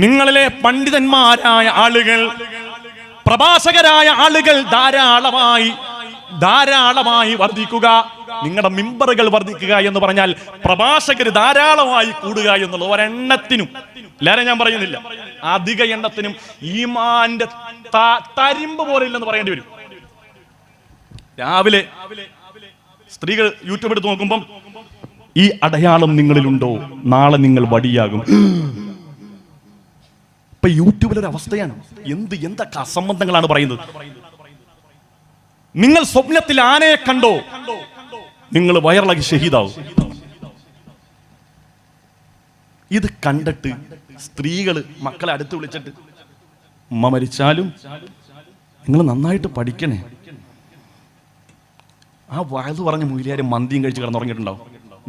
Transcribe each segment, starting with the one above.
നിങ്ങളിലെ പണ്ഡിതന്മാരായ ആളുകൾ, പ്രഭാഷകരായ ആളുകൾ ധാരാളമായി വർദ്ധിക്കുക. നിങ്ങളുടെ മിമ്പറുകൾ വർദ്ധിക്കുക എന്ന് പറഞ്ഞാൽ പ്രഭാഷകർ ധാരാളമായി കൂടുക എന്നുള്ള ഒരെണ്ണത്തിനും, എല്ലാവരും ഞാൻ പറയുന്നില്ല, അധിക എണ്ണത്തിനും ഈമാന്റെ തരിമ്പ് പോലെ ഇല്ലെന്ന് പറയേണ്ടി വരും. രാവിലെ സ്ത്രീകൾ യൂട്യൂബ് എടുത്ത് നോക്കുമ്പം ഈ അടയാളം നിങ്ങളിലുണ്ടോ, നാളെ നിങ്ങൾ വടിയാകും. ഇപ്പൊ യൂട്യൂബിലൊരു അവസ്ഥയാണ്. എന്തൊക്കെ അസംബന്ധങ്ങളാണ് പറയുന്നത്. നിങ്ങൾ സ്വപ്നത്തിൽ ആനയെ കണ്ടോ, നിങ്ങൾ വയറിളകി ഷഹീദാവും. ഇത് കണ്ടിട്ട് സ്ത്രീകള് മക്കളെ അടുത്ത് വിളിച്ചിട്ട്, ഉമ്മ മരിച്ചാലും നിങ്ങൾ നന്നായിട്ട് പഠിക്കണേ. ആ വയത് പറഞ്ഞ മൂല്യാരും മന്തിയും കഴിച്ച് കിടന്നുറങ്ങിയിട്ടുണ്ടാവും.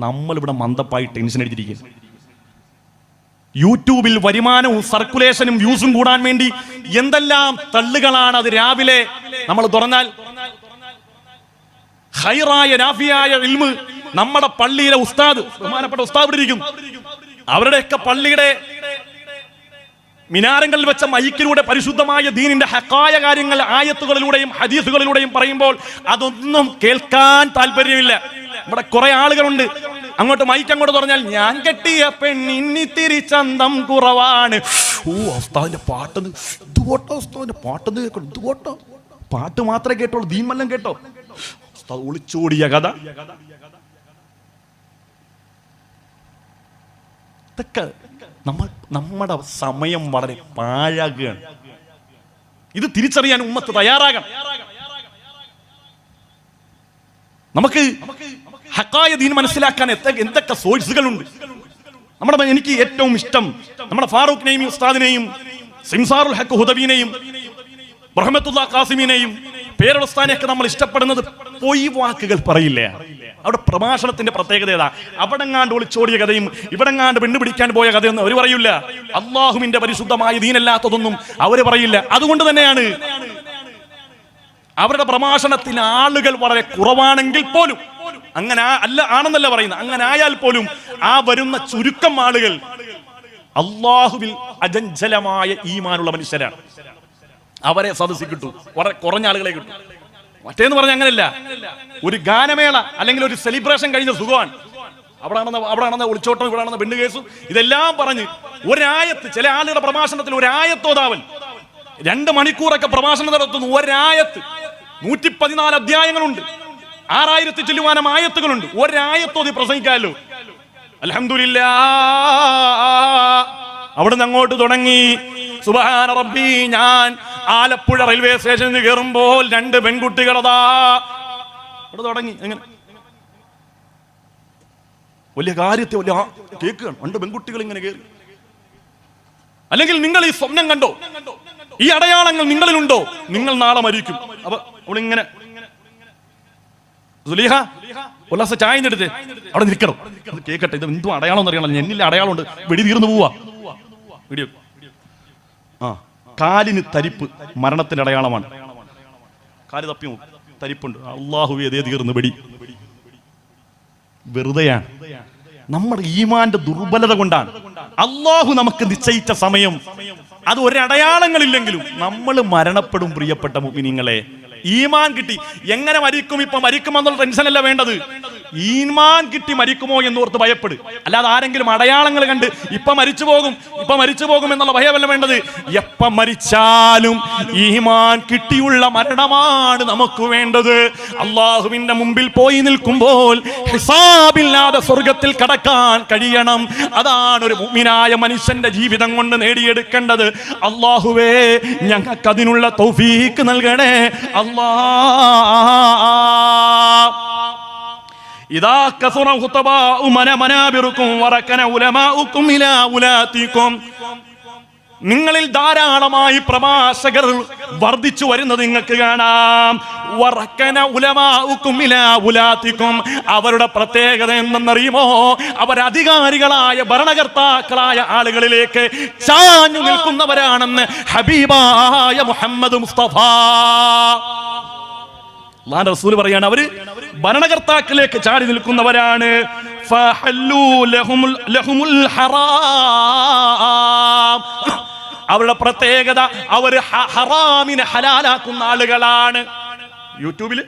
നമ്മളിവിടെ മന്ദപ്പായി ടെൻഷൻ അടിച്ചിരിക്കുക. യൂട്യൂബിൽ വരുമാനവും സർക്കുലേഷനും വ്യൂസും കൂടാൻ വേണ്ടി എന്തെല്ലാം തള്ളുകളാണ്. അത് രാവിലെ നമ്മൾ തുറന്നാൽ ഖൈറായ നാഫിയായ ഇൽമ് നമ്മുടെ പള്ളിയിലെ ഉസ്താദ്, ബഹുമാനപ്പെട്ട ഉസ്താദ് ഇരിക്കും. അവരുടെയൊക്കെ പള്ളിയുടെ മിനാരങ്ങളിൽ വെച്ച മൈക്കിലൂടെ പരിശുദ്ധമായ ദീനിന്റെ ഹക്കായ കാര്യങ്ങൾ ആയത്തുകളിലൂടെയും ഹദീസുകളിലൂടെയും പറയുമ്പോൾ അതൊന്നും കേൾക്കാൻ താല്പര്യമില്ല. ഇവിടെ കുറെ ആളുകളുണ്ട്, അങ്ങോട്ട് മൈക്ക് അങ്ങോട്ട് പറഞ്ഞാൽ ഞാൻ കെട്ടിയ പെണ്ണിത്തിരി ചന്തം കുറവാണ്. ഉസ്താദിന്റെ പാട്ടെന്ന് ഇതുപോട്ടോ, ഉസ്താദിന്റെ പാട്ടെന്ന് കേൾക്കണം, ഇതുപോട്ടോ. പാട്ട് മാത്രമേ കേട്ടോളൂ, ദീൻ വല്ലം കേട്ടോ. ഉസ്താദ് ഒളിച്ചോടിയ കഥ. ഇതൊക്കെ നമ്മുടെ സമയം വളരെ പാഴാകുകയാണ്. ഇത് തിരിച്ചറിയാൻ ഉമ്മത്ത് തയ്യാറാകണം. നമുക്ക് ഹക്കായ ദീൻ മനസ്സിലാക്കാൻ എന്തൊക്കെ സോഴ്സുകളുണ്ട്. എനിക്ക് ഏറ്റവും ഇഷ്ടം നമ്മുടെ ഫാറൂഖ് നഈമി ഉസ്താദിനെയും സിംസാറുൽ ഹഖ് ഹുദവിനെയും റഹ്മത്തുല്ലാ ഖാസിമിനെയും പേരുസ്താനെയൊക്കെ നമ്മൾ ഇഷ്ടപ്പെടുന്നത് പൊയ് വാക്കുകൾ പറയില്ല. അവിടെ പ്രഭാഷണത്തിന്റെ പ്രത്യേകത ഏതാ? അവിടെങ്ങാണ്ട് ഒളിച്ചോടിയ കഥയും ഇവിടെങ്ങാണ്ട് പെണ്ണുപിടിക്കാൻ പോയ കഥയൊന്നും അവർ പറയില്ല. അള്ളാഹുവിന്റെ പരിശുദ്ധമായ ദീനല്ലാത്തതൊന്നും അവര് പറയില്ല. അതുകൊണ്ട് തന്നെയാണ് അവരുടെ പ്രഭാഷണത്തിന് ആളുകൾ വളരെ കുറവാണെങ്കിൽ പോലും, അങ്ങനെ ആണെന്നല്ല പറയുന്നത്, അങ്ങനെ ആയാൽ പോലും ആ വരുന്ന ചുരുക്കം ആളുകൾ അള്ളാഹുവിൽ അജഞ്ചലമായ ഈമാനുള്ള മനുഷ്യരാണ്. അവരെ സദസ്സിൽ കിട്ടൂ, വളരെ കുറഞ്ഞ ആളുകളെ കിട്ടും. മറ്റേന്ന് പറഞ്ഞ അങ്ങനെയല്ല. ഒരു ഗാനമേള അല്ലെങ്കിൽ ഒരു സെലിബ്രേഷൻ കഴിഞ്ഞ സുഖമാണ്. അവിടെ ഒളിച്ചോട്ടം, ഇവിടെ പെണ്ണ് കേസും, ഇതെല്ലാം പറഞ്ഞ് ഒരായത്ത്, ചില ആളുകളുടെ പ്രഭാഷണത്തിൽ ഒരായത്തോതാവൽ 2 മണിക്കൂറൊക്കെ പ്രഭാഷണം നടത്തുന്നു. ഒരായത്ത് 114 അധ്യായങ്ങളുണ്ട്, 6000 ചില്ലുവാനം ആയത്തുകളുണ്ട്. ഒരായത്തോതി പ്രസംഗിക്കാമല്ലോ. അൽഹംദുലില്ലാഹ്. അവിടുന്ന് അങ്ങോട്ട് തുടങ്ങി, സുബ്ഹാന റബ്ബി. ഞാൻ ആലപ്പുഴ റെയിൽവേ സ്റ്റേഷനിൽ കയറുമ്പോൾ 2 പെൺകുട്ടികളതാ അവിടെ തുടങ്ങി. എങ്ങനെ വലിയ കാര്യത്തെ വലിയ കേൾക്കുകയാണ്. 2 പെൺകുട്ടികൾ ഇങ്ങനെ കയറി. അല്ലെങ്കിൽ നിങ്ങൾ ഈ സ്വപ്നം കണ്ടോ, ഈ അടയാളങ്ങൾ നിങ്ങളിലുണ്ടോ, നിങ്ങൾ നാളെ മരിക്കും. അപ്പൊ അവളിങ്ങനെ സുലൈഹ ഉല്ലാസ ചായ എടുത്ത് അവിടെ നിൽക്കണം, അത് കേൾക്കട്ടെ, ഇത് എന്തും അടയാളം എന്നറിയണം. എന്നില്ല അടയാളമുണ്ട്, വെടി തീർന്നു പോവാ. വീഡിയോ കാലിന് തരിപ്പ് മരണത്തിന്റെ അടയാളമാണ്. കാല് തപ്പി തരിപ്പുണ്ട്. അല്ലാഹുവേ അതേ തീർന്നു, വെടി വെറുതെയാണ്. നമ്മുടെ ഈമാന്റെ ദുർബലത കൊണ്ടാണ്. അല്ലാഹു നമുക്ക് നിശ്ചയിച്ച സമയം അത് ഒരടയാളങ്ങളില്ലെങ്കിലും നമ്മൾ മരണപ്പെടും. പ്രിയപ്പെട്ട മുഅ്മിനീങ്ങളെ, ഈമാൻ കിട്ടി എങ്ങനെ മരിക്കും, ഇപ്പൊ മരിക്കുമെന്നുള്ള ടെൻഷൻ അല്ല വേണ്ടത്. ഈമാൻ കിട്ടി മരിക്കുമോ എന്നോർത്ത് ഭയപ്പെടും. അല്ലാതെ ആരെങ്കിലും അടയാളങ്ങൾ കണ്ട് ഇപ്പൊ മരിച്ചു പോകും എന്നുള്ള ഭയമല്ല വേണ്ടത്. എപ്പ മരിച്ചാലും ഈമാൻ കിട്ടിയുള്ള മരണമാണ് നമുക്ക് വേണ്ടത്. അള്ളാഹുവിന്റെ മുമ്പിൽ പോയി നിൽക്കുമ്പോൾ ഹിസാബില്ലാതെ സ്വർഗത്തിൽ കടക്കാൻ കഴിയണം. അതാണ് ഒരു മുഅ്മിനായ മനുഷ്യന്റെ ജീവിതം കൊണ്ട് നേടിയെടുക്കേണ്ടത്. അള്ളാഹുവേ, ഞങ്ങൾക്ക് അതിനുള്ള തൗഫീഖ് നൽകണേ ഇദാ കസറ ഖുതബാഉ മനാബിറുകും വറകന ഉലമാഉകും ഇലാ ഉലാതികും. നിങ്ങളിൽ ധാരാളമായി പ്രഭാഷകർ വർദ്ധിച്ചു വരുന്നത് നിങ്ങൾക്ക് കാണാം. വറകന ഉലമാഉകും ഇലാ ഉലാതികും. അവരുടെ പ്രത്യേകത എന്തെന്നറിയുമോ? അവരധികാരികളായ ഭരണകർത്താക്കളായ ആളുകളിലേക്ക് ചാഞ്ഞു നിൽക്കുന്നവരാണെന്ന് ഹബീബായ മുഹമ്മദ് മുസ്തഫ അല്ലാഹുവിന്റെ റസൂൽ പറയാണ്, അവര് ഭരണകർത്താക്കളിലേക്ക് ചാടി നിൽക്കുന്നവരാണ്. അവരുടെ പ്രത്യേകത, അവർ ഹറാമിനെ ഹലാലാക്കുന്ന ആളുകളാണ്. യൂട്യൂബില്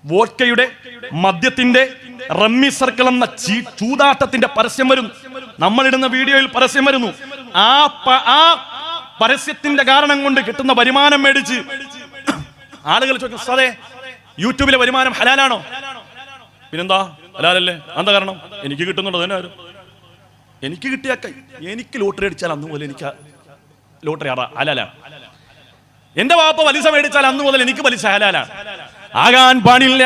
വോഡ്കയുടെ, മദ്യത്തിന്റെ, റമ്മി സർക്കിൾ എന്ന ചൂതാട്ടത്തിന്റെ പരസ്യം വരുന്നു. നമ്മളിടുന്ന വീഡിയോയിൽ പരസ്യം വരുന്നു. ആ പരസ്യത്തിന്റെ കാരണം കൊണ്ട് കിട്ടുന്ന വരുമാനം മേടിച്ച് ആളുകൾ ചോദിക്കും, അതെ യൂട്യൂബിലെ വരുമാനം ഹലാലാണോ? പിന്നെന്താ ഹലാലല്ലേ? എന്താ കാരണം? എനിക്ക് കിട്ടുന്നുണ്ടോ? തന്നെ ആരും എനിക്ക് കിട്ടിയ, എനിക്ക് ലോട്ടറി അടിച്ചാൽ അന്ന് മുതൽ എനിക്ക് ലോട്ടറി ഹലാലാ. എന്റെ വാപ്പ പലിശ മേടിച്ചാൽ അന്ന് മുതൽ എനിക്ക് പലിശ ഹലാലാണ്. ആകാൻ പാടില്ല.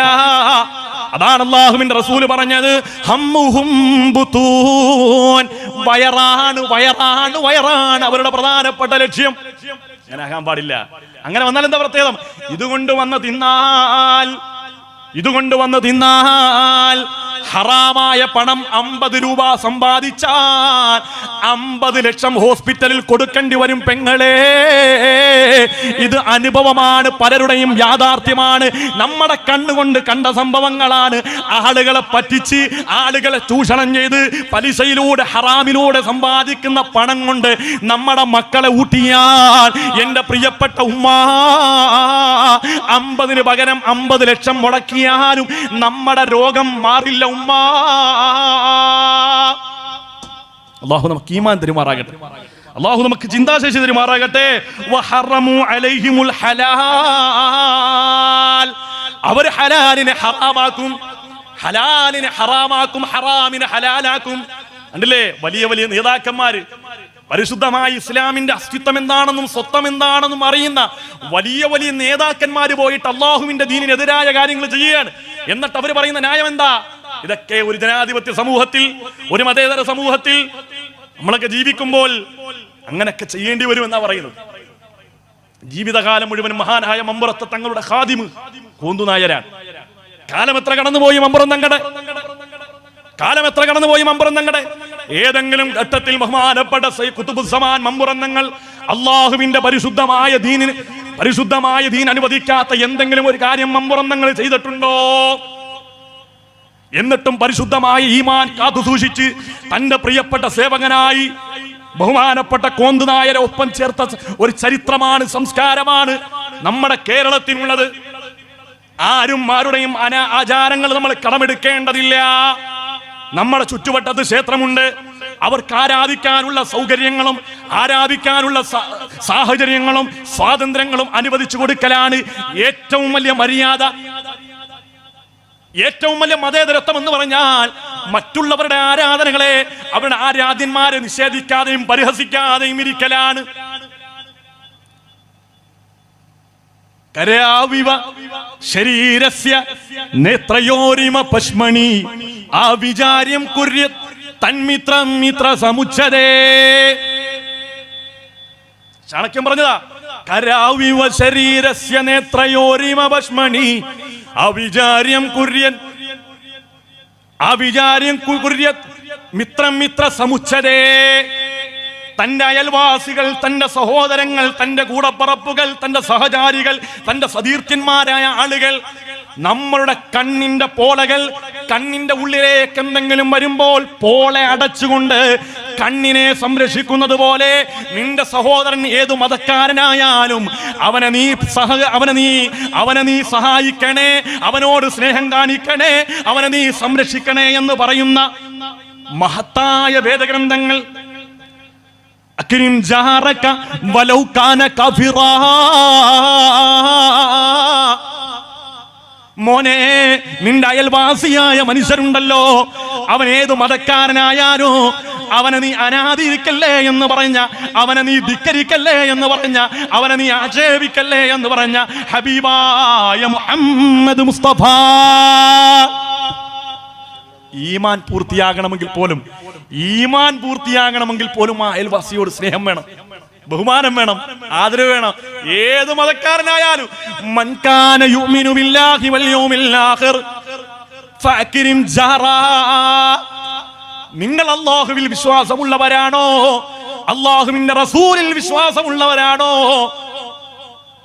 അതാണ് അല്ലാഹുവിന്റെ റസൂൽ പറഞ്ഞത്, ഹമ്മുഹും ബുതൂൻ, വയറാണ് വയറാണ് വയറാണ് അവരുടെ പ്രധാനപ്പെട്ട ലക്ഷ്യം. അങ്ങനെ ആകാൻ പാടില്ല. അങ്ങനെ വന്നാൽ എന്താ പ്രത്യേകം? ഇതുകൊണ്ട് വന്ന് തിന്നാൽ ഹറാമായ പണം 50 രൂപ സമ്പാദിച്ചാൽ 50 ലക്ഷം ഹോസ്പിറ്റലിൽ കൊടുക്കേണ്ടി വരും പെങ്ങളെ. ഇത് അനുഭവമാണ്, പലരുടെയും യാഥാർത്ഥ്യമാണ്, നമ്മുടെ കണ്ണുകൊണ്ട് കണ്ട സംഭവങ്ങളാണ്. ആളുകളെ പറ്റിച്ച്, ആളുകളെ ചൂഷണം ചെയ്ത്, പലിശയിലൂടെ ഹറാമിലൂടെ സമ്പാദിക്കുന്ന പണം കൊണ്ട് നമ്മുടെ മക്കളെ ഊട്ടിയാൽ, എന്റെ പ്രിയപ്പെട്ട ഉമ്മ, 50-ന് പകരം 50 ലക്ഷം മുടക്കിയാലും നമ്മുടെ രോഗം മാറില്ല ഉമ്മ. അല്ലാഹു നമുക്ക് ഈമാൻ തരുമാറാകട്ടെ. അല്ലാഹു നമുക്ക് ചിന്താശേഷി തരുമാറാകട്ടെ. വഹറമു അലൈഹിമുൽ ഹലാൽ, അവർ ഹലാലിനെ ഹറാമാക്കും, ഹറാമിനെ ഹലാലാക്കും. കണ്ടില്ലേ, വലിയ വലിയ നേതാക്കന്മാര്, പരിശുദ്ധമായ ഇസ്ലാമിന്റെ അസ്തിത്വം എന്താണെന്നും സ്വത്വം എന്താണെന്നും അറിയുന്ന വലിയ വലിയ നേതാക്കന്മാര് പോയിട്ട് അള്ളാഹുവിന്റെ ദീനിനെതിരായ കാര്യങ്ങൾ ചെയ്യുകയാണ്. എന്നിട്ട് അവർ പറയുന്ന ന്യായം എന്താ? ഇതൊക്കെ ഒരു ജനാധിപത്യ സമൂഹത്തിൽ, ഒരു മതേതര സമൂഹത്തിൽ നമ്മളൊക്കെ ജീവിക്കുമ്പോൾ അങ്ങനെയൊക്കെ ചെയ്യേണ്ടി വരുമെന്നാ പറയുന്നത്. ജീവിതകാലം മുഴുവൻ മഹാനായ മമ്പുറത്തെ തങ്ങളുടെ ഖാദിമ് കോന്തുനായരാണ്. കാലം എത്ര കടന്നുപോയി മമ്പുറം തങ്ങളുടെ ഏതെങ്കിലും ഘട്ടത്തിൽ ബഹുമാനപ്പെട്ട ഖുതുബുസ്സമാൻ മമ്പുറം തങ്ങൾ അള്ളാഹുവിന്റെ പരിശുദ്ധമായ ദീൻ അനുവദിക്കാത്ത എന്തെങ്കിലും ഒരു കാര്യം മമ്പുറം തങ്ങൾ ചെയ്തിട്ടുണ്ടോ? എന്നിട്ടും പരിശുദ്ധമായ ഈമാൻ കാത്തു സൂക്ഷിച്ച് തന്റെ പ്രിയപ്പെട്ട സേവകനായി ബഹുമാനപ്പെട്ട കോന്തുനായരെ ഒപ്പം ചേർത്ത ഒരു ചരിത്രമാണ്, സംസ്കാരമാണ് നമ്മുടെ കേരളത്തിനുള്ളത്. ആരുടെയും ആചാരങ്ങൾ നമ്മൾ കടമെടുക്കേണ്ടതില്ല. നമ്മുടെ ചുറ്റുവട്ടത്ത് ക്ഷേത്രമുണ്ട്, അവർക്ക് ആരാധിക്കാനുള്ള സൗകര്യങ്ങളും ആരാധിക്കാനുള്ള സാഹചര്യങ്ങളും സ്വാതന്ത്ര്യങ്ങളും അനുവദിച്ചു കൊടുക്കലാണ് ഏറ്റവും വലിയ മര്യാദ. ഏറ്റവും വലിയ മതേതരത്വം എന്ന് പറഞ്ഞാൽ മറ്റുള്ളവരുടെ ആരാധനകളെ, അവരുടെ ആരാധ്യന്മാരെ നിഷേധിക്കാതെയും പരിഹസിക്കാതെയും ഇരിക്കലാണ്. കരാവിവ ശരീരസ്യ നേത്രയോരിമ പശ്മണി ആവിചാര്യം കുര്യത് തന്മിത്രം മിത്ര സമുച്ചതേ. ചാണക്യം പറഞ്ഞതാ, കരാവിവ ശരീരസ്യ നേത്രയോരിമ പശ്മണി ആവിചാര്യം കുര്യത് മിത്രം മിത്ര സമുച്ചതേ. തന്റെ അയൽവാസികൾ, തന്റെ സഹോദരങ്ങൾ, തന്റെ കൂടപ്പറപ്പുകൾ, തന്റെ സഹചാരികൾ, തന്റെ സതീർത്ഥ്യന്മാരായ ആളുകൾ, നമ്മളുടെ കണ്ണിന്റെ പോളകൾ, കണ്ണിന്റെ ഉള്ളിലേക്ക് എന്തെങ്കിലും വരുമ്പോൾ പോളെ അടച്ചുകൊണ്ട് കണ്ണിനെ സംരക്ഷിക്കുന്നത് പോലെ നിന്റെ സഹോദരൻ ഏതു മതക്കാരനായാലും അവനെ നീ സഹായിക്കണേ, അവനോട് സ്നേഹം കാണിക്കണേ, അവനെ നീ സംരക്ഷിക്കണേ എന്ന് പറയുന്ന മഹത്തായ വേദഗ്രന്ഥങ്ങൾ. അക്രിം ജാറക വലൗ കാന കഫിറാ. മോനെ, നിന്റെ അയൽവാസിയായ മനുഷ്യരുണ്ടല്ലോ, അവൻ ഏതു മതക്കാരനായാലോ അവനെ നീ അനാദരിക്കല്ലേ എന്ന് പറഞ്ഞ, അവനെ നീ ധിക്കരിക്കല്ലേ എന്ന് പറഞ്ഞ, അവനെ നീ ആക്ഷേപിക്കല്ലേ എന്ന് പറഞ്ഞ ഹബീബായ മുഹമ്മദ് മുസ്തഫ. ഈമാൻ പൂർത്തിയാകണമെങ്കിൽ പോലും ആ അയൽവാസിയോട് സ്നേഹം വേണം, ബഹുമാനം വേണം, ആദരവ് വേണം. ഏത് മതക്കാരനായാലും മൻ കാന യുമിനു ബില്ലാഹി വൽ യൗമിൽ ആഖിർ ഫഅക്രിം ജാറാ. നിങ്ങൾ അല്ലാഹുവിൽ വിശ്വാസമുള്ളവരാണോ, അല്ലാഹുവിന്റെ റസൂലിൽ വിശ്വാസമുള്ളവരാണോ,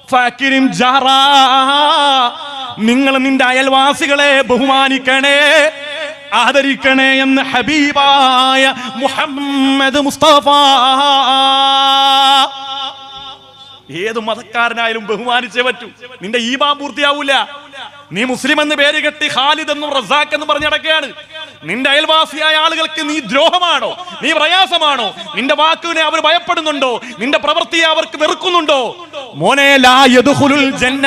ഫഅക്രിം ജാറാ, നിങ്ങൾ നിന്റെ അയൽവാസികളെ ബഹുമാനിക്കണേ, ആദരിക്കണേ എന്ന് ഹബീബായ മുഹമ്മദ് മുസ്തഫ. ഏത് മതക്കാരനായാലും ബഹുമാനിച്ചേ പറ്റൂ. നിന്റെ ഈമാൻ പൂർത്തിയാവൂല. നീ മുസ്ലിം എന്ന് പേര് കെട്ടി ഖാലിദ് എന്നും റസാഖ് എന്നും പറഞ്ഞ് നടക്കുകയാണ്. നിന്റെ അയൽവാസിയായ ആളുകൾക്ക് നീ ദ്രോഹമാണോ, നീ പ്രയാസമാണോ? നിന്റെ വാക്കിനെ അവർ ഭയപ്പെടുന്നുണ്ടോ? നിന്റെ പ്രവൃത്തിയെ അവർക്ക് വെറുക്കുന്നുണ്ടോ? മോനെ, ലാ യദ്ഖുലുൽ ജന്ന,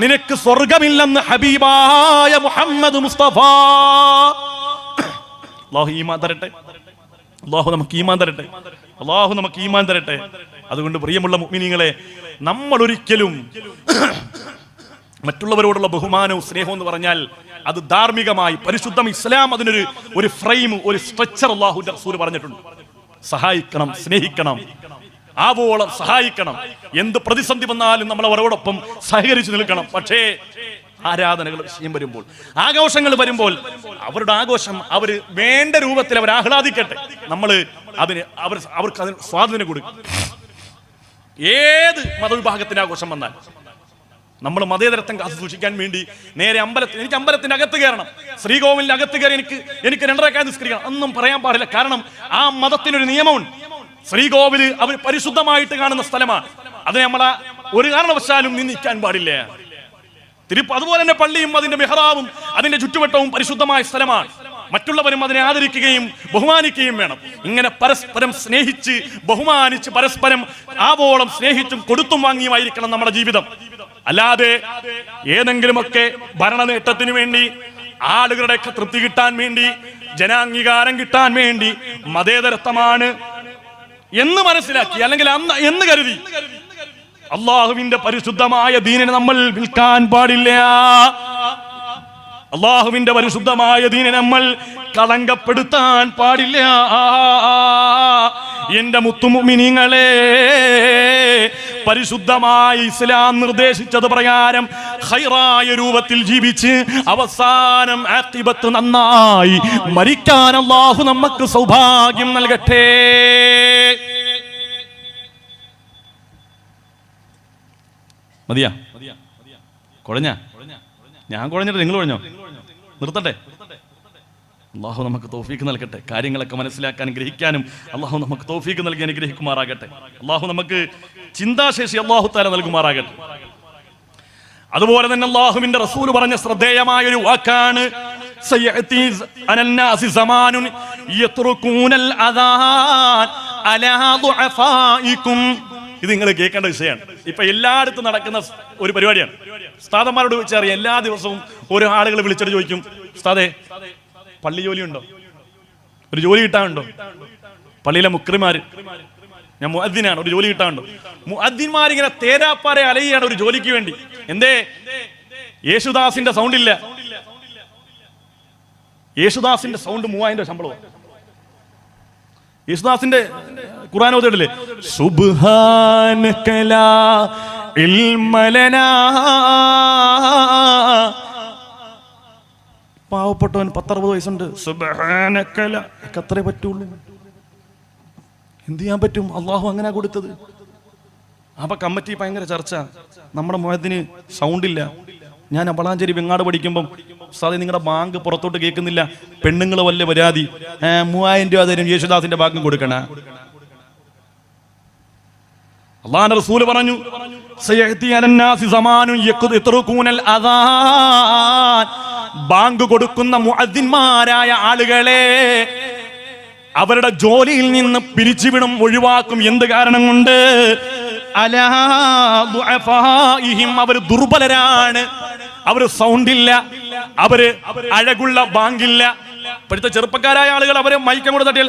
നിനക്ക് സ്വർഗമില്ലെന്ന് ഹബീബായ മുഹമ്മദ് മുസ്തഫ. അല്ലാഹു ഈമാൻ തരട്ടെ, അല്ലാഹു നമുക്ക് ഈമാൻ തരട്ടെ, അല്ലാഹു നമുക്ക് ഈമാൻ തരട്ടെ. അതുകൊണ്ട് പ്രിയമുള്ള മുഅ്മിനീങ്ങളെ, നമ്മൾ ഒരിക്കലും മറ്റുള്ളവരോടുള്ള ബഹുമാനവും സ്നേഹവും എന്ന് പറഞ്ഞാൽ അത് ധാർമ്മികമായി പരിശുദ്ധം ഇസ്ലാം അതിനൊരു ഫ്രെയിം, ഒരു സ്ട്രക്ചർ അല്ലാഹുവിന്റെ റസൂൽ പറഞ്ഞിട്ടുണ്ട്. സഹായിക്കണം, സ്നേഹിക്കണം, ആവോളം സഹായിക്കണം. എന്ത് പ്രതിസന്ധി വന്നാലും നമ്മൾ അവരോടൊപ്പം സഹകരിച്ചു നിൽക്കണം. പക്ഷേ ആരാധനകൾ വിഷയം വരുമ്പോൾ, ആഘോഷങ്ങൾ വരുമ്പോൾ അവരുടെ ആഘോഷം അവർ വേണ്ട രൂപത്തിൽ അവർ ആഹ്ലാദിക്കട്ടെ. നമ്മൾ അവർക്ക് അതിന് സ്വാതന്ത്ര്യം കൊടുക്കും. ഏത് മതവിഭാഗത്തിന്റെ ആഘോഷം വന്നാൽ നമ്മൾ മതേതരത്വം കാത്തു സൂക്ഷിക്കാൻ വേണ്ടി നേരെ എനിക്ക് അമ്പലത്തിന്റെ അകത്ത് കയറണം, ശ്രീകോവിലിന്റെ അകത്ത് കയറി എനിക്ക് 2 റക്അത്ത് നിസ്കരിക്കണം ഒന്നും പറയാൻ പാടില്ല. കാരണം ആ മതത്തിനൊരു നിയമമുണ്ട്. ശ്രീകോവില് അവർ പരിശുദ്ധമായിട്ട് കാണുന്ന സ്ഥലമാണ്. അതിനെ നമ്മളെ ഒരു കാരണവശാലും നിന്ദിക്കാൻ പാടില്ല. അതുപോലെ തന്നെ പള്ളിയും അതിന്റെ മെഹ്റാബും അതിന്റെ ചുറ്റുവട്ടവും പരിശുദ്ധമായ സ്ഥലമാണ്. മറ്റുള്ളവരും അതിനെ ആദരിക്കുകയും ബഹുമാനിക്കുകയും വേണം. ഇങ്ങനെ പരസ്പരം സ്നേഹിച്ച് ബഹുമാനിച്ച് പരസ്പരം ആവോളം സ്നേഹിച്ചും കൊടുത്തും വാങ്ങിയുമായിരിക്കണം നമ്മുടെ ജീവിതം. അല്ലാതെ ഏതെങ്കിലുമൊക്കെ ഭരണ നേട്ടത്തിന് വേണ്ടി, ആളുകളുടെ തൃപ്തി കിട്ടാൻ വേണ്ടി, ജനാംഗീകാരം കിട്ടാൻ വേണ്ടി മതേതരത്വമാണ് എന്ന് മനസ്സിലാക്കി അല്ലെങ്കിൽ എന്ന് കരുതി അള്ളാഹുവിന്റെ പരിശുദ്ധമായ ദീനിനെ നമ്മൾ വിൽക്കാൻ പാടില്ല. അള്ളാഹുവിന്റെ പരിശുദ്ധമായ ദീനിനെ നമ്മൾ കളങ്കപ്പെടുത്താൻ പാടില്ല. എന്റെ മുത്തുമുഅ്മിനീങ്ങളെ, പരിശുദ്ധമായ ഇസ്ലാം നിർദ്ദേശിച്ചത് പ്രകാരം ഖൈറായ രൂപത്തിൽ ജീവിച്ച് അവസാനം ആഖിബത്ത് നന്നായി മരിക്കാൻ അല്ലാഹു നമുക്ക് സൗഭാഗ്യം നൽകട്ടെ. മതിയാ? കുഴഞ്ഞ? ഞാൻ കുഴഞ്ഞിട്ട് നിങ്ങൾ കുഴഞ്ഞോ? നിർത്തട്ടെ? അള്ളാഹു നമുക്ക് തൗഫീഖ് നൽകട്ടെ. കാര്യങ്ങളൊക്കെ മനസ്സിലാക്കാനും ഗ്രഹിക്കാനും അള്ളാഹു നമുക്ക് തൗഫീഖ് നൽകി അനുഗ്രഹിക്കുമാറാകട്ടെ. അള്ളാഹു നമുക്ക് ചിന്താശേഷി അള്ളാഹു തആല നൽകുമാറാകട്ടെ. അതുപോലെ തന്നെ അള്ളാഹുവിന്റെ റസൂൽ പറഞ്ഞ ശ്രദ്ധേയമായ ഒരു വാക്കാണ് സയഅതി അനന്നാസി സമാനുൻ യത്റുകൂനൽ അദാൻ അലാ ദുഅഫായികും. ഇത് നിങ്ങൾ കേൾക്കേണ്ട വിഷയമാണ്. ഇപ്പൊ എല്ലായിടത്തും നടക്കുന്ന ഒരു പരിപാടിയാണ്. ഉസ്താദന്മാരോട് ചോദിച്ചറിയാം, എല്ലാ ദിവസവും ഓരോ ആളുകൾ വിളിച്ചിട്ട് ചോദിക്കും, ഉസ്താദേ പള്ളി ജോലി ഉണ്ടോ, ഒരു ജോലി കിട്ടാനുണ്ടോ? പള്ളിയിലെ മുക്രിമാര്, ഞാൻ മുഅദ്ദിനാണ്, ഒരു ജോലി കിട്ടാനുണ്ടോ? മുഅദ്ദിന്മാരിങ്ങനെ തേരാപ്പാരെ അലയാണ് ഒരു ജോലിക്ക് വേണ്ടി. എന്തേ? യേശുദാസിന്റെ സൗണ്ട് ഇല്ല. യേശുദാസിന്റെ സൗണ്ട് 3000 ശമ്പളമാണ്. യേശുദാസിന്റെ ഖുർആൻ ഓതിയിട്ടില്ലേ, സുബ്ഹാനക ലാ ഇൽമ ലനാ. പാവപ്പെട്ടവൻ 10-60 വയസ്സുണ്ട്, സുബ്ഹാനക ലാ, അത്രേ പറ്റുള്ളൂ. എന്ത് ചെയ്യാൻ പറ്റും? അള്ളാഹു അങ്ങനെ കൊടുത്തത്. അപ്പൊ കമ്മിറ്റി ഭയങ്കര ചർച്ച. നമ്മുടെ മുഅദ്ദിന് സൗണ്ടില്ല. ഞാൻ വളാഞ്ചേരി വെങ്ങാട് പഠിക്കുമ്പം സാധേ നിങ്ങളുടെ ബാങ്ക് പുറത്തോട്ട് കേൾക്കുന്നില്ല, പെണ്ണുങ്ങൾ വല്ല പരാതി, 3000 രൂപ തരും, യേശുദാസിന്റെ ഭാഗം കൊടുക്കണ. അല്ലാഹുവിന്റെ റസൂൽ പറഞ്ഞു, സയഅതി അലന്നാസി സമാനുൻ യത്റുകൂനൽ അദാൻ. ബാങ്ക് കൊടുക്കുന്ന മുഅദ്ദിന്മാരായ ആളുകളെ അവരുടെ ജോലിയിൽ നിന്ന് പിരിച്ചുവിടും, ഒഴിവാക്കും. എന്ത് കാരണം കൊണ്ട്? അലാ ദുഅഫാഇഹിം, അവർ ദുർബലരാണ്, അവർ സൗണ്ടില്ല, അവര് അഴകുള്ള ബാങ്കില്ല. ഇപ്പോഴത്തെ ചെറുപ്പക്കാരായ ആളുകൾ അവരെ മൈക്കം കൂടെ തട്ടിയാൽ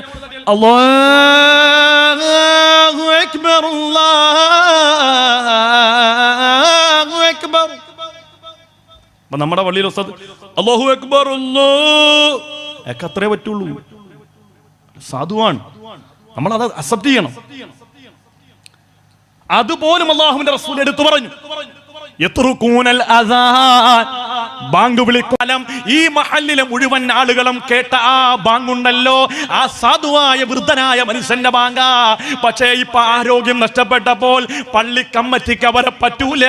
അല്ലാഹു അക്ബർ അല്ലാഹു അക്ബർ. നമ്മുടെ പള്ളിയിൽ ഉസ്താദ് അല്ലാഹു അക്ബർ ഒക്കെ അത്രേ പറ്റുള്ളൂ. സാധുവാണ്, നമ്മളത് അക്സെപ്റ്റ് ചെയ്യണം. അതുപോലും അല്ലാഹുവിന്റെ റസൂൽ എടുത്തു പറഞ്ഞു, യത്റുകൂനൽ അദാൻ, ബാങ്ക് വിളിക്കാലം ഈ മഹല്ലിലെ മുഴുവൻ ആളുകളും കേട്ട ആ ബാങ്കുണ്ടല്ലോ, ആ സാധുവായ വൃദ്ധനായ മനുഷ്യന്റെ ബാങ്ക. പക്ഷേ ഇപ്പൊ ആരോഗ്യം നഷ്ടപ്പെട്ടപ്പോൾ പള്ളി കമ്മിറ്റിക്ക് അവരെ പറ്റൂല.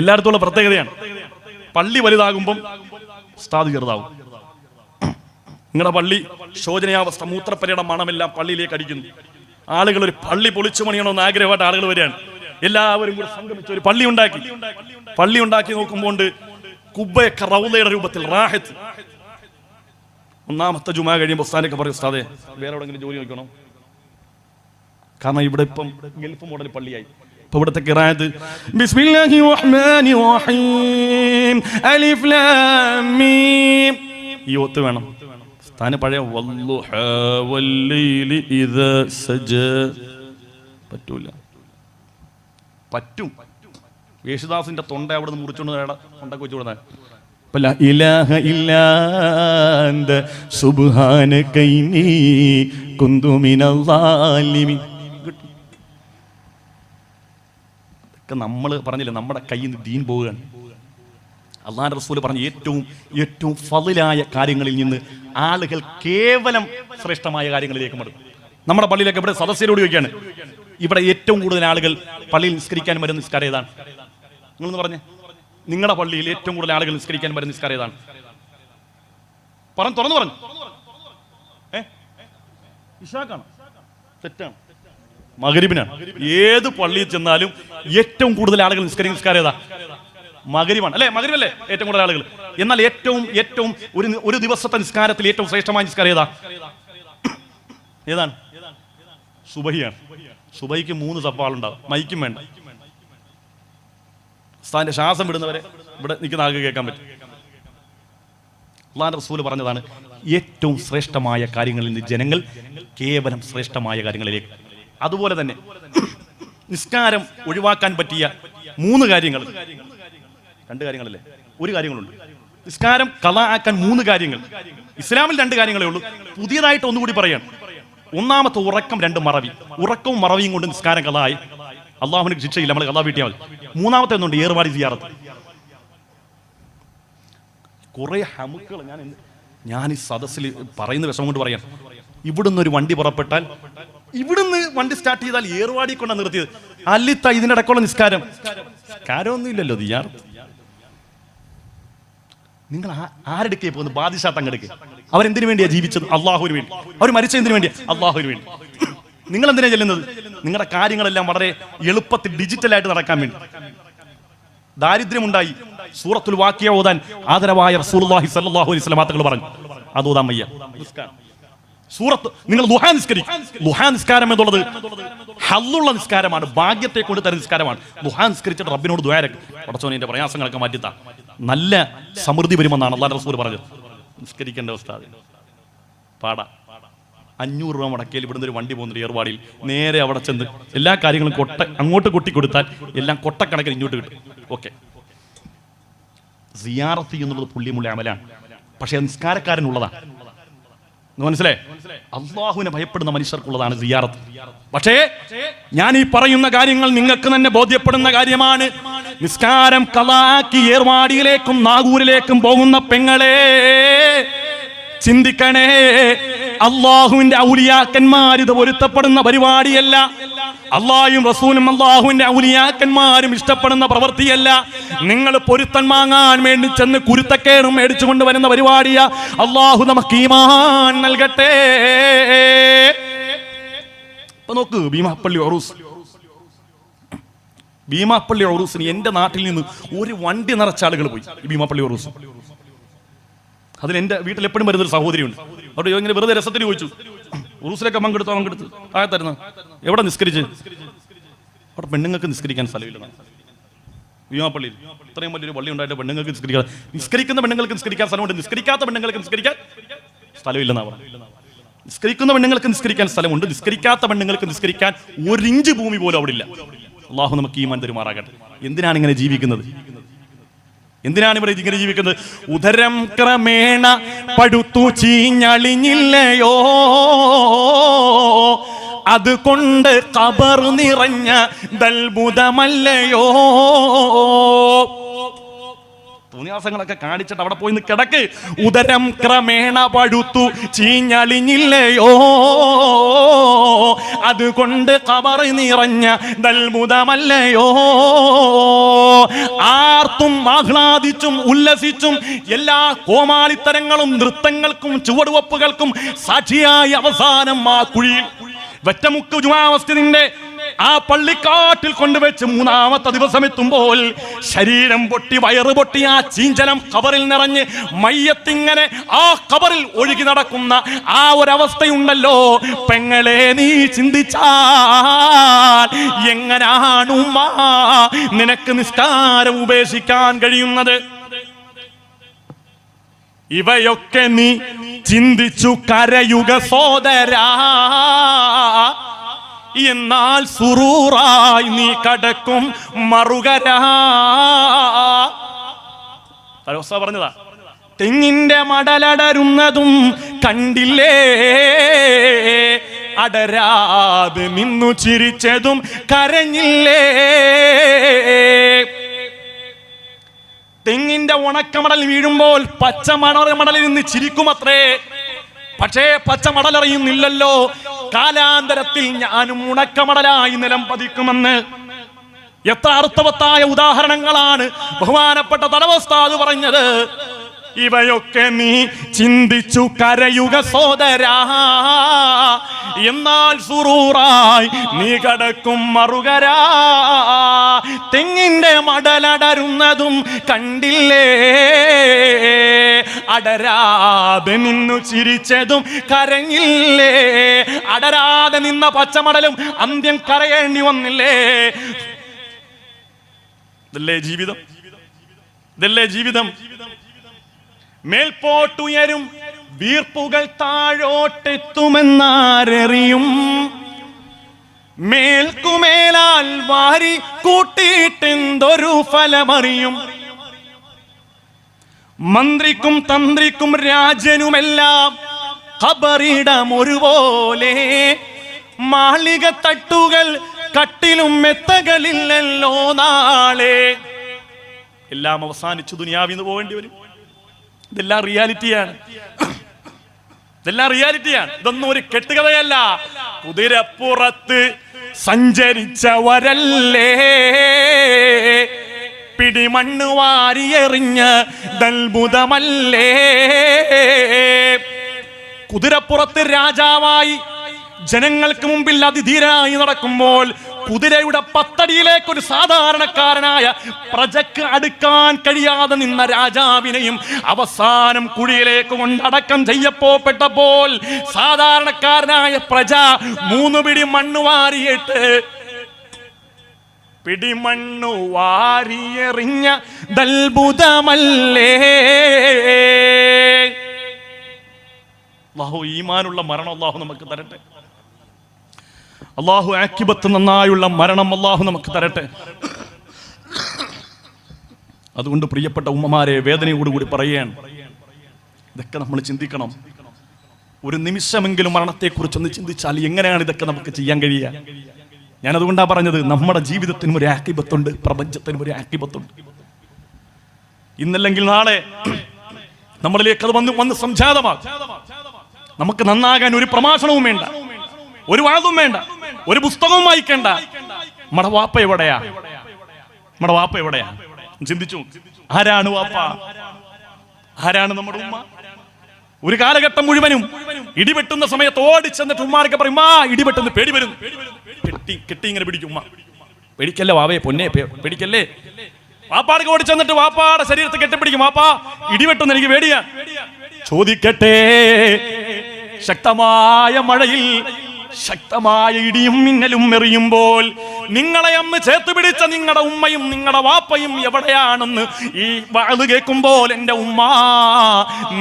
എല്ലായിടത്തുള്ള പ്രത്യേകതയാണ്. പള്ളി വലുതാകുമ്പം ഉസ്താദ് ചെറുതാവും. നിങ്ങളുടെ പള്ളി ശോചനീയാവസ്ഥ, മൂത്രപ്പരയുടെ മണമെല്ലാം പള്ളിയിലേക്ക് അടിക്കുന്നു. ആളുകൾ ഒരു പള്ളി പൊളിച്ചു പണിയണമെന്ന് ആഗ്രഹമായിട്ട് ആളുകൾ വരികയാണ്. എല്ലാവരും കൂടെ സംഗമിച്ച് ഒരു പള്ളി ഉണ്ടാക്കി നോക്കുമ്പോൾ കുബ്ബയൊക്കെ റൗളയുടെ രൂപത്തിൽ റാഹത്ത്. ഒന്നാമത്തെ ജുമാ കഴിയുമ്പോൾ ഉസ്താദൊക്കെ പറയും, ഉസ്താദേ വേറെ എവിടെയെങ്കിലും ജോലി നോക്കണം, കാരണം ഇവിടെ ഇപ്പം ഗൾഫ് മോഡൽ പള്ളിയായി. ഇപ്പൊ ഇവിടുത്തെ ഖിറാഅത്ത് ബിസ്മില്ലാഹിർ റഹ്മാനിർ റഹീം അലിഫ് ലാം മീം ഈ ഒത്ത് വേണം. സ്ഥാന പഴയ വല്ലുഹാ വല്ലൈലി ഇദാ സജ പറ്റൂല. പറ്റും. യേശുദാസിന്റെ തൊണ്ട അവിടെ നിന്ന് മുറിച്ചുകൊണ്ട് തൊണ്ടക്ക് വെച്ചു കൊടുത്താൽ ലാ ഇലാഹ ഇല്ലാ അന്ത സുബ്ഹാനക ഇന്നി കുന്തു മിനൽ ളാലിമീൻ. ഇതൊക്കെ നമ്മൾ പറഞ്ഞില്ലേ, നമ്മുടെ കയ്യിൽ നിന്ന് ദീൻ പോവുകയാണ്. അല്ലാഹുവിന്റെ റസൂൽ പറഞ്ഞ ഏറ്റവും ഫളിലായ കാര്യങ്ങളിൽ നിന്ന് ആളുകൾ കേവലം ശ്രേഷ്ഠമായ കാര്യങ്ങളിലേക്ക് മടങ്ങും. നമ്മുടെ പള്ളിയിലൊക്കെ ഇവിടെ സദസ്യരോട് ചോദിക്കുകയാണ്, ഇവിടെ ഏറ്റവും കൂടുതൽ ആളുകൾ പള്ളിയിൽ നിസ്കരിക്കാൻ വരുന്ന നിസ്കാരം ഏതാണ്? നിങ്ങളൊന്ന് പറഞ്ഞേ, നിങ്ങളുടെ പള്ളിയിൽ ഏറ്റവും കൂടുതൽ ആളുകൾ നിസ്കരിക്കാൻ വരുന്ന നിസ്കാരം ഏതാണ്? തുറന്നു പറഞ്ഞു. ഇശാഖാണ്? തെറ്റാണ്, മഗ്രിബിനാണ്. ഏത് പള്ളിയിൽ ചെന്നാലും ഏറ്റവും കൂടുതൽ ആളുകൾ നിസ്കാരം ഏതാ? മഗ്രിബാണ് അല്ലേ? മഗ്രിബല്ലേ ഏറ്റവും കൂടുതൽ ആളുകൾ. എന്നാൽ ഏറ്റവും ഒരു ദിവസത്തെ നിസ്കാരത്തിൽ ഏറ്റവും ശ്രേഷ്ഠമായ നിസ്കാരം ഏതാണ്? സുബഹിയാണ്. സുബഹിക്ക് 3 സഫാളുണ്ടാവും, മൈക്കും വേണ്ട. ഉസ്താദിന്റെ ശ്വാസം വിടുന്നവരെ ഇവിടെ നിൽക്കുന്ന ആൾക്ക് കേൾക്കാൻ പറ്റും. അല്ലാഹുവിന്റെ റസൂൽ പറഞ്ഞതാണ്, ഏറ്റവും ശ്രേഷ്ഠമായ കാര്യങ്ങളിൽ നിന്ന് ജനങ്ങൾ കേവലം ശ്രേഷ്ഠമായ കാര്യങ്ങളിലേക്ക്. അതുപോലെ തന്നെ നിസ്കാരം ഒഴിവാക്കാൻ പറ്റിയ 3 കാര്യങ്ങൾ, 2 കാര്യങ്ങളല്ലേ, 1 കാര്യങ്ങളുണ്ട്. നിസ്കാരം ഖളാ ആക്കാൻ 3 കാര്യങ്ങൾ. ഇസ്ലാമിൽ 2 കാര്യങ്ങളേ ഉള്ളൂ. പുതിയതായിട്ട് ഒന്നുകൂടി പറയാം. ഒന്നാമത്തെ ഉറക്കം, 2 മറവി. ഉറക്കവും മറവിയും കൊണ്ട് നിസ്കാരം ഖളായി, അള്ളാഹുവിന് ശിക്ഷയില്ല, നമ്മൾ ഖളാ വീട്ടിയാൽ മതി. മൂന്നാമത്തെ ഒന്നുണ്ട്, ഏർവാടി സിയാറത്ത്. കുറെ ഹമുക്കൾ ഞാൻ ഈ സദസ്സിൽ പറയുന്ന വിഷമം കൊണ്ട് പറയാം. ഇവിടുന്ന് ഒരു വണ്ടി പുറപ്പെട്ടാൽ, ഇവിടുന്ന് വണ്ടി സ്റ്റാർട്ട് ചെയ്താൽ ഏർവാടി കൊണ്ടാണ് നിർത്തിയത്. അല്ലിത്ത ഇതിന്റെ ഇടയ്ക്കുള്ള നിസ്കാരമൊന്നും ഇല്ലല്ലോ. സിയാറത്ത് നിങ്ങൾ ആരെടുക്കേ പോകുന്നത്? ബാദിഷാ തങ്ങെടുക്കുക. അവരെന്തിനു വേണ്ടിയാ ജീവിച്ചത്? അള്ളാഹുവിന് വേണ്ടി. അവർ മരിച്ച എന്തിനു വേണ്ടിയാ? അള്ളാഹുവിന് വേണ്ടി. നിങ്ങൾ എന്തിനാ ചെല്ലുന്നത്? നിങ്ങളുടെ കാര്യങ്ങളെല്ലാം വളരെ എളുപ്പത്തിൽ ഡിജിറ്റലായിട്ട് നടക്കാൻ വേണ്ടി. ദാരിദ്ര്യമുണ്ടായി, സൂറത്തുൽ വാഖിയ ഓതാൻ ആദരവായ റസൂലുള്ളാഹി സ്വല്ലല്ലാഹു അലൈഹി വസല്ലം തങ്ങൾ പറഞ്ഞു, അത് ഓതാൻ വയ്യ. സൂറത്ത് നിങ്ങൾ ദുഹാ നിസ്കരിക്കും. ദുഹാ നിസ്കാരം എന്നുള്ളത് ഹല്ലുള്ള നിസ്കാരമാണ്, ഭാഗ്യത്തെ കൊണ്ട് തരുന്ന നിസ്കാരമാണ്. ദുഹാ നിസ്കരിച്ചിട്ട് റബ്ബിനോട് ദുആ ചെയ്യ്, പടച്ചോനെ പ്രയാസങ്ങളൊക്കെ മാറ്റിത്താ, നല്ല സമൃദ്ധി വരുമെന്നാണ് അല്ലാഹുവിന്റെ റസൂൽ പറഞ്ഞത്. നിസ്കരിക്കേണ്ട അവസ്ഥ പാടാ. 500 രൂപ മുടക്കിയാൽ ഇവിടുന്ന് ഒരു വണ്ടി പോകുന്നുണ്ട് ഏർവാടിയിൽ, നേരെ അവിടെ ചെന്ന് എല്ലാ കാര്യങ്ങളും അങ്ങോട്ട് കൊട്ടിക്കൊടുത്താൽ എല്ലാം കൊട്ടക്കണക്കിന് ഇങ്ങോട്ട് കിട്ടും. ഓക്കെ, സിയാറത്ത് എന്നുള്ളത് പുള്ളിമുള്ള അമലാണ്. പക്ഷെ അത് നിസ്കാരക്കാരനുള്ളതാണ്. മനസ്സിലായി? അള്ളാഹുവിനെ ഭയപ്പെടുന്ന മനുഷ്യർക്കുള്ളതാണ് സിയാറത്ത്. പക്ഷേ ഞാൻ ഈ പറയുന്ന കാര്യങ്ങൾ നിങ്ങൾക്ക് തന്നെ ബോധ്യപ്പെടുന്ന കാര്യമാണ്. നിസ്കാരം ഖളാക്കി ഏർവാടിയിലേക്കും നാഗൂരിലേക്കും പോകുന്ന പെങ്ങളെ ചിന്തിക്കണേ, അള്ളാഹുവിന്റെ ഔലിയാക്കന്മാർ ഇത് പൊരുത്തപ്പെടുന്ന പരിപാടിയല്ല. അള്ളാഹുവും റസൂലും അള്ളാഹുവിന്റെ ഔലിയാക്കന്മാരും ഇഷ്ടപ്പെടുന്ന പ്രവൃത്തിയല്ല. നിങ്ങൾ പൊരുത്തം വാങ്ങാൻ വേണ്ടി ചെന്ന് കുരുത്തക്കേടും മേടിച്ചു കൊണ്ടുവരുന്ന പരിപാടിയാ. അള്ളാഹു നമുക്ക് ഈമാൻ നൽകട്ടെ. ഇപ്പൊ നോക്ക്, ഭീമാപ്പള്ളി ഉറൂസിന് എന്റെ നാട്ടിൽ നിന്ന് ഒരു വണ്ടി നിറച്ച ആളുകൾ പോയി. ഭീമാപ്പള്ളി ഉറൂസ്, അതിൽ എന്റെ വീട്ടിൽ എപ്പോഴും വരുന്നൊരു സഹോദരിയുണ്ട്. അവിടെ ഇങ്ങനെ വെറുതെ രസത്തിന് ചോദിച്ചു, ഉറൂസിലൊക്കെ പങ്കെടുത്ത് ആയത്തരുന്ന എവിടെ നിസ്കരിച്ച്? അവിടെ പെണ്ണുങ്ങൾക്ക് നിസ്കരിക്കാൻ സ്ഥലമില്ല. ഭീമാപ്പള്ളിയിൽ ഇത്രയും വലിയൊരു പള്ളി ഉണ്ടായിട്ട് പെണ്ണുങ്ങൾക്ക് നിസ്കരിക്കുന്ന പെണ്ണുങ്ങൾക്ക് നിസ്കരിക്കാൻ സ്ഥലമുണ്ട്, നിസ്കരിക്കാത്ത പെണ്ണുങ്ങൾക്ക് നിസ്കരിക്കാൻ സ്ഥലമില്ലെന്നാ പറഞ്ഞത്. നിസ്കരിക്കുന്ന പെണ്ണുങ്ങൾക്ക് നിസ്കരിക്കാൻ സ്ഥലമുണ്ട്, നിസ്കരിക്കാത്ത പെണ്ണുങ്ങൾക്ക് നിസ്കരിക്കാൻ 1 ഇഞ്ച് ഭൂമി പോലും അവിടെ ഇല്ല. അള്ളാഹു നമുക്ക് ഈമാൻ തരുമാറാകട്ടെ. എന്തിനാണ് ഇങ്ങനെ ജീവിക്കുന്നത്? എന്തിനാണ് ഇവിടെ ഇങ്ങനെ ജീവിക്കുന്നത്? ഉദരം ക്രമേണ പടുത്തു ചീഞ്ഞളിഞ്ഞില്ലയോ, അതുകൊണ്ട് ഖബർ നിറഞ്ഞ ദൽബുദമല്ലയോ. തോന്നിയാസങ്ങളൊക്കെ കാണിച്ചിട്ട് അവിടെ പോയി കിടക്ക്. ഉദരം ക്രമേണ പഴുത്തു ചീഞ്ഞളിഞ്ഞില്ലയോ, അതുകൊണ്ട് ഖബർ നിറഞ്ഞ ദൽമുദമല്ലയോ. ആർത്തും ആഹ്ലാദിച്ചും ഉല്ലസിച്ചും എല്ലാ കോമാളിത്തരങ്ങളും നൃത്തങ്ങൾക്കും ചുവടുവപ്പുകൾക്കും സാക്ഷിയായി അവസാനം ആ കുഴിയിൽ വെറ്റമുക്ക് ജുമാ മസ്ജിദിന്റെ ആ പള്ളിക്കാട്ടിൽ കൊണ്ടുവച്ച് മൂന്നാമത്തെ ദിവസം എത്തുമ്പോൾ ശരീരം പൊട്ടി വയറ് പൊട്ടി ആ ചീഞ്ചലം ഖബറിൽ നിറഞ്ഞ് മയ്യത്തിങ്ങനെ ആ ഖബറിൽ ഒഴുകി നടക്കുന്ന ആ ഒരവസ്ഥയുണ്ടല്ലോ പെങ്ങളെ, നീ ചിന്തിച്ചാൽ എങ്ങനാണ് ഉമ്മ നിനക്ക് നിസ്കാരം ഉപേക്ഷിക്കാൻ കഴിയുന്നത്? ഇവയൊക്കെ നീ ചിന്തിച്ചു കരയുക സോദരാ, എന്നാൽ സുറൂറായി നീ കടക്കും മറുകരാ. പറഞ്ഞതാ, തെങ്ങിന്റെ മടലടരുന്നതും കണ്ടില്ലേ, അടരാതെ നിന്നു ചിരിച്ചതും കരഞ്ഞില്ലേ. തെങ്ങിന്റെ ഉണക്കമടൽ വീഴുമ്പോൾ പച്ചമടലിൽ നിന്ന് ചിരിക്കുമത്രേ. പക്ഷേ പച്ചമടലറിയുന്നില്ലല്ലോ കാലാന്തരത്തിൽ ഞാനും ഉണക്കമടലായി നിലം പതിക്കുമെന്ന്. എത്ര അർത്ഥവത്തായ ഉദാഹരണങ്ങളാണ് ബഹുമാനപ്പെട്ട തടവസ്ഥാദ് പറഞ്ഞത്. ഇവയൊക്കെ നീ ചിന്തിച്ചു കരയുക സോദരാ, എന്നാൽ സുറൂറായി നീ കടക്കും മറുകരാ. തെങ്ങിന്റെ മടലടരുന്നതും കണ്ടില്ലേ, അടരാതെ നിന്നു ചിരിച്ചതും കരഞ്ഞില്ലേ. അടരാതെ നിന്ന പച്ചമടലും അന്ത്യം കരയേണ്ടി വന്നില്ലേ. ഇതല്ലേ ജീവിതം? ഇതല്ലേ ജീവിതം? മേൽപോട്ടുയരും വീർപ്പുകൾ താഴോട്ടെത്തുമെന്നാരറിയും, മേൽക്കുമേലാൽ വാരി കൂട്ടിയിട്ടെന്തൊരു ഫലമറിയും. മന്ത്രിക്കും തന്ത്രിക്കും രാജനുമെല്ലാം ഖബറിടം ഒരുപോലെ, മാളിക തട്ടുകൾ കട്ടിലും മെത്തകളില്ലല്ലോ നാളെ. എല്ലാം അവസാനിച്ചു ദുനിയാവിന്ന് പോകേണ്ടി വരും. ഇതെല്ലാം റിയാലിറ്റിയാണ്, ഇതെല്ലാം റിയാലിറ്റിയാണ്. ഇതൊന്നും ഒരു കെട്ടുകഥയല്ല. കുതിരപ്പുറത്ത് സഞ്ചരിച്ചവരല്ലേ പിടിമണ്ണ് വാരിയെറിഞ്ഞ ദൽബുദമല്ലേ. കുതിരപ്പുറത്ത് രാജാവായി ജനങ്ങൾക്ക് മുമ്പിൽ അതിധീരനായി നടക്കുമ്പോൾ കുതിരയുടെ പത്തടിയിലേക്ക് ഒരു സാധാരണക്കാരനായ പ്രജക്ക് അടുക്കാൻ കഴിയാതെ നിന്ന രാജാവിനെയും അവസാനം കുഴിയിലേക്ക് കൊണ്ടടക്കം ചെയ്യപ്പെട്ടപ്പോൾ സാധാരണക്കാരനായ പ്രജ 3 പിടി മണ്ണ് വാരിയിട്ട് പിടിമണ്ണു വാരിയെറിഞ്ഞ ദൽബുദമല്ലേ. അല്ലാഹു ഈമാനുള്ള മരണം അല്ലാഹു നമുക്ക് തരട്ടെ. അല്ലാഹു ആഖിബത്ത് നന്നായുള്ള മരണം അല്ലാഹു നമുക്ക് തരട്ടെ. അതുകൊണ്ട് പ്രിയപ്പെട്ട ഉമ്മമാരെ, വേദനയോടുകൂടി പറയുകയാണ്, ഇതൊക്കെ നമ്മൾ ചിന്തിക്കണം. ഒരു നിമിഷമെങ്കിലും മരണത്തെക്കുറിച്ചൊന്ന് ചിന്തിച്ചാൽ എങ്ങനെയാണ് ഇതൊക്കെ നമുക്ക് ചെയ്യാൻ കഴിയുക? ഞാനതുകൊണ്ടാണ് പറഞ്ഞത്, നമ്മുടെ ജീവിതത്തിനും ഒരു ആഖിബത്തുണ്ട്, പ്രപഞ്ചത്തിനും ഒരു ആഖിബത്തുണ്ട്. ഇന്നല്ലെങ്കിൽ നാളെ നമ്മളിലേക്ക് അത് വന്ന് സംജാതമാകും. നമുക്ക് നന്നാകാൻ ഒരു പ്രഭാഷണവും വേണ്ട, ഒരു വാദവും വേണ്ട, ഒരു പുസ്തകവും വായിക്കേണ്ട. നമ്മുടെ വാപ്പ എവിടെയാ? നമ്മുടെ വാപ്പ എവിടെയാ? ചിന്തിച്ചു, ആരാണ് വാപ്പ? ആരാണ് നമ്മുടെ ഉമ്മ? ഒരു കാലഘട്ടം മുഴുവനും ഇടിവെട്ടുന്ന സമയത്ത് ഓടിച്ചെന്നിട്ട് ഉമ്മാരൊക്കെ പറയും, ആ ഇടിവെട്ടുന്ന പേടി വരുന്നു. കെട്ടി ഇങ്ങനെ പിടിക്കും ഉമ്മ. പേടിക്കല്ലേ വാവേ, പൊന്നെ പേടിക്കല്ലേ. വാപ്പാടൊക്കെ ഓടിച്ചെന്നിട്ട് വാപ്പാടെ ശരീരത്തെ കെട്ടിപ്പിടിക്കും. വാപ്പാ ഇടിവെട്ടുന്ന എനിക്ക് പേടിയാ. ചോദിക്കട്ടെ, ശക്തമായ മഴയിൽ ശക്തമായ ഇടിയും മിന്നലും എറിയുമ്പോൾ നിങ്ങളെ അന്ന് ചേർത്ത് പിടിച്ച നിങ്ങളുടെ ഉമ്മയും നിങ്ങളുടെ വാപ്പയും എവിടെയാണെന്ന് ഈ വാള് കേൾക്കുമ്പോൾ എൻ്റെ ഉമ്മ,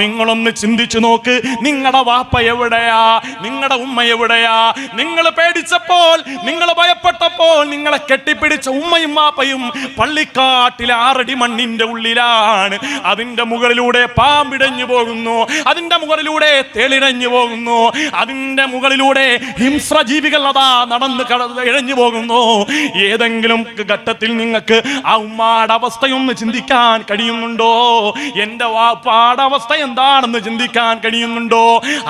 നിങ്ങളൊന്ന് ചിന്തിച്ചു നോക്ക്. നിങ്ങളുടെ വാപ്പ എവിടെയാ? നിങ്ങളുടെ ഉമ്മ എവിടെയാ? നിങ്ങൾ പേടിച്ചപ്പോൾ, നിങ്ങൾ ഭയപ്പെട്ടപ്പോൾ നിങ്ങളെ കെട്ടിപ്പിടിച്ച ഉമ്മയും വാപ്പയും പള്ളിക്കാട്ടിലെ 6 അടി മണ്ണിന്റെ ഉള്ളിലാണ്. അതിന്റെ മുകളിലൂടെ പാമ്പിടഞ്ഞു പോകുന്നു, അതിന്റെ മുകളിലൂടെ തേളിടഞ്ഞു പോകുന്നു, അതിന്റെ മുകളിലൂടെ ഹിംസ്ര ജീവികൾ അതാ നടന്ന് ഇഴഞ്ഞു പോകുന്നു. ഏതെങ്കിലും ഘട്ടത്തിൽ നിങ്ങൾക്ക് ആ ഉമ്മാടെ അവസ്ഥയൊന്ന് ചിന്തിക്കാൻ കഴിയുന്നുണ്ടോ? എന്റെ വാപ്പാടെ അവസ്ഥ എന്താണെന്ന് ചിന്തിക്കാൻ കഴിയുന്നുണ്ടോ?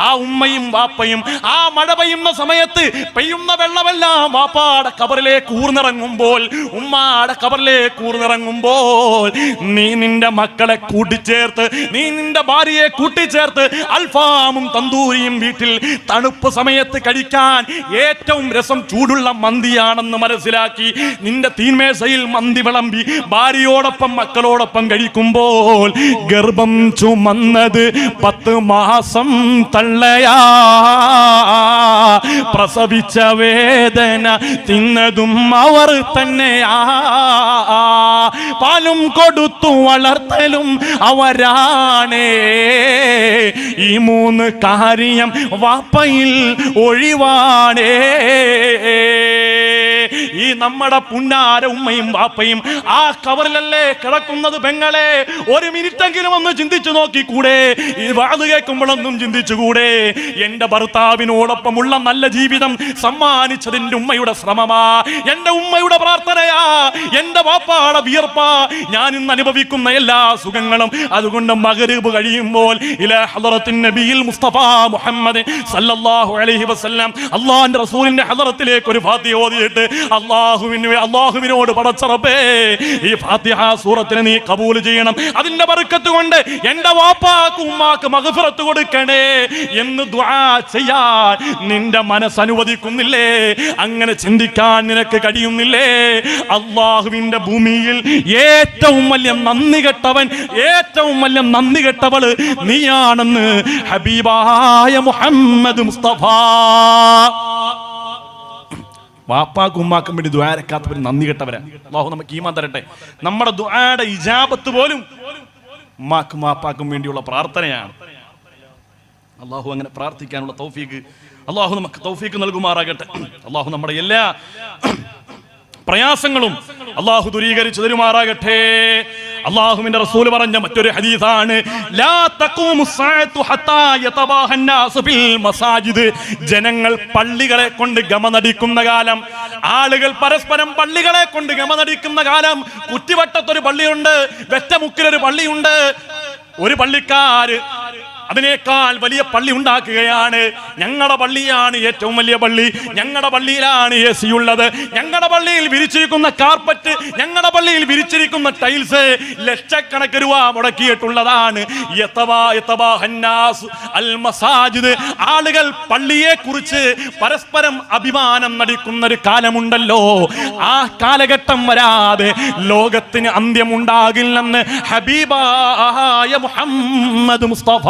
ആ ഉമ്മയും വാപ്പയും ആ മഴ പെയ്യുന്ന സമയത്ത് പെയ്യുന്ന വെള്ളമെല്ലാം വാപ്പാടെ കബറിലേക്ക് ഊർന്നിറങ്ങുമ്പോൾ, ഉമ്മാടെ കബറിലേക്ക് ഊർന്നിറങ്ങുമ്പോൾ, നീ നിന്റെ മക്കളെ കൂട്ടിച്ചേർത്ത്, നീ നിന്റെ ഭാര്യയെ കൂട്ടിച്ചേർത്ത് അൽഫാമും തന്തൂരിയും വീട്ടിൽ തണുപ്പ് സമയത്ത് കഴിക്കാൻ ഏറ്റവും രസം ചൂടുള്ള മന്തിയാണെന്ന് മനസ്സിലാക്കി നിന്റെ തീന്മേശയിൽ മന്തി വിളമ്പി ഭാര്യയോടൊപ്പം മക്കളോടൊപ്പം കഴിക്കുമ്പോൾ, ഗർഭം ചുമന്നത് 10 മാസം തള്ളയാ, പ്രസവിച്ച വേദന തിന്നതും അവർ തന്നെയാ, പാലും കൊടുത്തു വളർത്തലും അവരാണേ, ഈ 3 കാര്യം വാപ്പയിൽ ഒഴിവാണേ. ഈ നമ്മുടെ പുന്നാര ഉമ്മയും വാപ്പയും ആ കവറിലല്ലേ കിടക്കുന്നത് പെങ്ങളെ? ഒരു മിനിറ്റെങ്കിലും ഒന്ന് ചിന്തിച്ചു നോക്കിക്കൂടെ? ഈ വാത് കേൾക്കുമ്പോഴൊന്നും ചിന്തിച്ചുകൂടെ? എന്റെ ഭർത്താവിനോടൊപ്പമുള്ള നല്ല ജീവിതം സമ്മാനിച്ചതിന്റെ ഉമ്മയുടെ ശ്രമമാ, എന്റെ ഉമ്മയുടെ പ്രാർത്ഥനയാ, എന്റെ വാപ്പാടെ വിയർപ്പാ ഞാൻ ഇന്ന് അനുഭവിക്കുന്ന എല്ലാ സുഖങ്ങളും. അതുകൊണ്ട് മഗ്രിബ് കഴിയുമ്പോൾ ഇലാ ഹളറത്തിൻ നബിയിൽ മുസ്തഫ മുഹമ്മദ് സല്ലല്ലാഹു അലൈഹി വസല്ലം അല്ലാഹുവിന്റെ റസൂലിന്റെ ഹളറത്തിലേക്ക് ഒരു ഫാത്തിഹ ഓതിയിട്ട് അല്ലാഹുവിനോട് പടച്ച റബ്ബേ, ഈ ഫാത്തിഹ സൂറത്തിനെ നീ കബൂൽ ചെയ്യണം, അതിന്റെ ബർക്കത്ത് കൊണ്ട് എന്റെ വാപ്പാക്ക് ഉമ്മാക്ക് മഗ്ഫിറത്ത് കൊടുക്കണേ എന്ന് ദുആ ചെയ്യാൻ നിന്റെ മനസ്സ് അനുവദിക്കുന്നില്ലേ? അങ്ങനെ ചിന്തിക്കാൻ നിനക്ക് കഴിയുന്നില്ലേ? അല്ലാഹുവിന്റെ ഭൂമിയിൽ ഏറ്റവും വലിയ നന്ദി കെട്ടവൻ, ഏറ്റവും വലിയ നന്ദി കെട്ടവള് നീയാണെന്ന് ഹബീബായ മുഹമ്മദ് മുസ്തഫ. വാപ്പാക്കും ഉമ്മാക്കും വേണ്ടി ദുആരക്കാത്തവർ നന്ദി കെട്ടവരാ. അല്ലാഹു നമുക്ക് ഈമാൻ തരട്ടെ. നമ്മുടെ ദുആയുടെ ഇജാബത്ത് പോലും ഉമ്മാക്കും വാപ്പാക്കും വേണ്ടിയുള്ള പ്രാർത്ഥനയാണ്. അല്ലാഹു അങ്ങനെ പ്രാർത്ഥിക്കാനുള്ള തൗഫീഖ് അല്ലാഹു നമുക്ക് തൗഫീഖ് നൽകുമാറാകട്ടെ. അല്ലാഹു നമ്മുടെ എല്ലാ പ്രയാസങ്ങളും അല്ലാഹു ദൂരീകരിച്ചു തരുമാറാകട്ടെ. അല്ലാഹുവിന്റെ റസൂൽ പറഞ്ഞ മറ്റൊരു ഹദീസാണ്, ലാ തഖൂമു സ്സാഅതു ഹത്താ യതബാഹൻ നാസു ഫിൽ മസാജിദ്. ജനങ്ങൾ പള്ളികളെ കൊണ്ട് ഗമനടിക്കുന്ന കാലം, ആളുകൾ പരസ്പരം പള്ളികളെ കൊണ്ട് ഗമനടിക്കുന്ന കാലം. കുറ്റിവട്ടത്തൊരു പള്ളിയുണ്ട്, വെറ്റമുക്കിലൊരു പള്ളിയുണ്ട്. ഒരു പള്ളിക്കാര് അതിനേക്കാൾ വലിയ പള്ളി ഉണ്ടാക്കുകയാണ്. ഞങ്ങളുടെ പള്ളിയാണ് ഏറ്റവും വലിയ പള്ളി, ഞങ്ങളുടെ പള്ളിയിലാണ് AC ഉള്ളത്, ഞങ്ങളുടെ പള്ളിയിൽ വിരിച്ചിരിക്കുന്ന കാർപ്പറ്റ്, ഞങ്ങളുടെ പള്ളിയിൽ വിരിച്ചിരിക്കുന്ന ടൈൽസ് ലക്ഷക്കണക്കിന് രൂപ മുടക്കിയിട്ടുള്ളതാണ്. ആളുകൾ പള്ളിയെ കുറിച്ച് പരസ്പരം അഭിമാനം നടിക്കുന്ന ഒരു കാലമുണ്ടല്ലോ, ആ കാലഘട്ടം വരാതെ ലോകത്തിന് അന്ത്യമുണ്ടാകില്ലെന്ന് ഹബീബായ മുഹമ്മദ് മുസ്തഫ